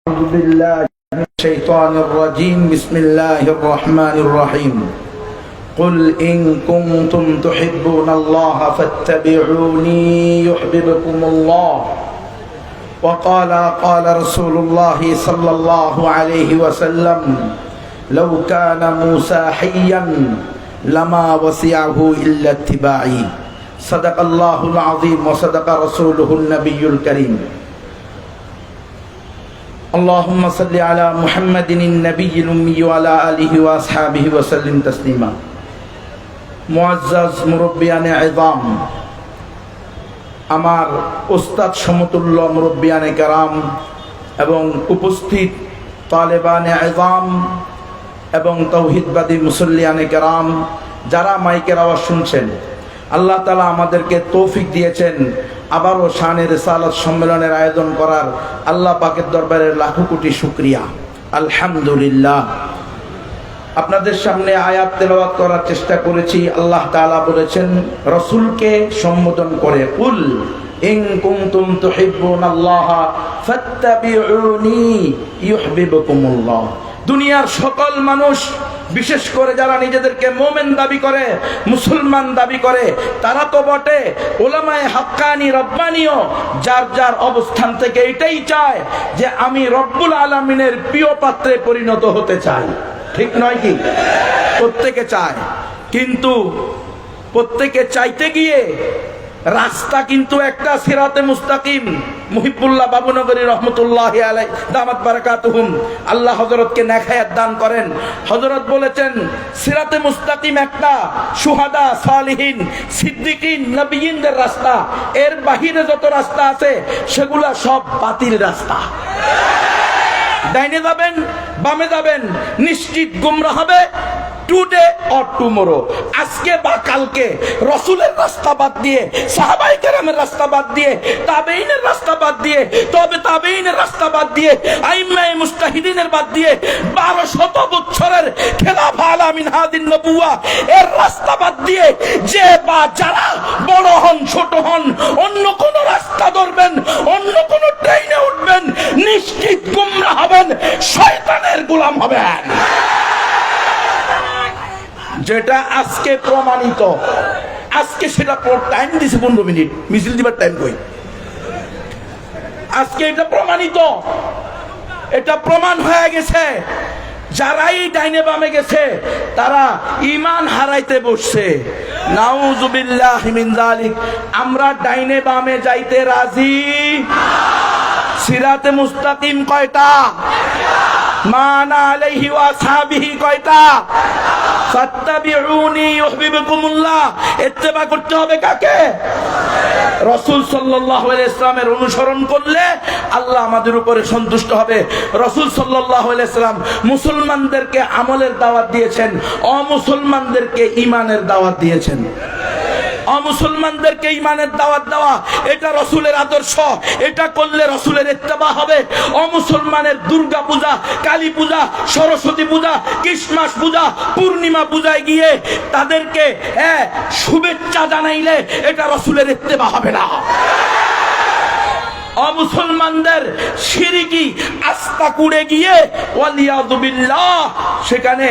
أعوذ بالله من الشيطان الرجيم بسم الله الرحمن الرحيم قل إن كنتم تحبون الله فاتبعوني يحببكم الله وقال رسول الله صلى الله عليه وسلم لو كان موسى حيا لما وسعه إلا اتباعي صدق الله العظيم وصدق رسوله النبي الكريم اللهم صل على محمد النبي الأمي وعلى آله وأصحابه وسلم تسليما মুআজ্জাজ মুরব্বিয়ানে ইযাম আমার উস্তাদ সমতুল্য মুরব্বিয়ানে কেরাম এবং উপস্থিত তালেবানে ইযাম এবং তাওহীদবাদী মুসল্লিয়ানে কেরাম যারা মাইকের আওয়াজ শুনছেন, আল্লাহ তাআলা আমাদেরকে তৌফিক দিয়েছেন আবারও শানে রিসালাত সম্মেলনের আয়োজন করার। আল্লাহ পাকের দরবারে লাখো কোটি শুকরিয়া, আলহামদুলিল্লাহ। আপনাদের সামনে আয়াত তেলাওয়াত করার চেষ্টা করেছি। আল্লাহ তাআলা বলেছেন রাসূলকে সম্বোধন করে, কুল ইন কুনতুম তুহিব্বুনাল্লাহা ফাত্তাবিউনি ইউহিব্বুকুমুল্লাহ। দুনিয়ার সকল মানুষ, বিশেষ করে যারা নিজেদেরকে মুমিন দাবি করে, মুসলমান দাবি করে, তারা তো বটে, উলামায়ে হাক্কানি রব্বানিও যার যার অবস্থান থেকে এটাই চায় যে আমি রব্বুল আলামিনের প্রিয় পাত্রে পরিণত হতে চাই। ঠিক নয় কি? প্রত্যেকে চায়, কিন্তু প্রত্যেকে চাইতে গিয়ে রাস্তা কিন্তু একটা সিরাতে মুস্তাকিম। মুহিবুল্লাহ বাবুনগরী রহমতুল্লাহি আলাইহি দামাত বারাকাতুহুম, আল্লাহ হযরতকে নেখায়াত দান করেন। হযরত বলেছেন সিরাতে মুস্তাকিম একটা শুহাদা, সালিহিন, সিদ্দিকিন, নবীয়িনদের রাস্তা। এর বাহিরে যত রাস্তা আছে সেগুলা সব বাতিল রাস্তা। ডাইনে যাবেন, বামে যাবেন, নিশ্চিত গুমরা হবে। টুডে অর টুমরো, আজকে বা কালকে রাসূলের রাস্তা বাদ দিয়ে, সাহাবায়ে কেরামের রাস্তা বাদ দিয়ে, তাবেঈনের রাস্তা বাদ দিয়ে, তবে তাবেঈনের রাস্তা বাদ দিয়ে, আইম্মায়ে মুজতাহিদিনের বাদ দিয়ে 1200 বছরের খেলাফা আলা মিনহাজিন নবুওয়া এর রাস্তা বাদ দিয়ে যে বা যারা বড় হন ছোট হন অন্য কোন রাস্তা ধরবেন, অন্য কোন ট্রেনে উঠবেন, নিশ্চিত গুমরা হবেন, শয়তানের গোলাম হবেন। যেটা আজকে প্রমাণিত। আজকে সেটা টাইম দিছে 15 মিনিট, মিছিল দিবার টাইম কই? আজকে এটা প্রমাণিত, এটা প্রমাণ হয়ে গেছে। যারাই ডাইনে বামে গেছে তারা ঈমান হারাইতে বসছে। নাউযুবিল্লাহি মিন যালিক। আমরা ডাইনে বামে যাইতে রাজি। সিরাতে মুস্তাকিম কয়টা? মানা আলাইহি ওয়া আসহাবিহি কয়টা? ফাত্তাবিউনি ইউহিব্বুকুমুল্লাহ। ইত্তেবা করতে হবে কাকে? রাসূল সাল্লাল্লাহু আলাইহি ওয়াসাল্লামের অনুসরণ করলে আল্লাহ আমাদের উপরে সন্তুষ্ট হবে। রাসূল সাল্লাল্লাহু আলাইহি ওয়াসাল্লাম মুসলমানদেরকে আমলের দাওয়াত দিয়েছেন, অমুসলমানদেরকে ঈমানের দাওয়াত দিয়েছেন। অমুসলমানদেরকে ঈমানের দাওয়াত দেওয়া এটা রাসূলের আদর্শ। এটা করলে রাসূলের ইত্তেবা হবে। অমুসলমানের দুর্গা পূজা, কালী পূজা, সরস্বতী পূজা, ক্রিসমাস পূজা, পূর্ণিমা পূজায় গিয়ে তাদেরকে শুভেচ্ছা জানাইলে এটা রাসূলের ইত্তেবা হবে না। অমুসলমানদের শিরকি আস্তাকুড়ে গিয়ে ওয়ালিয়াযু বিল্লাহ সেখানে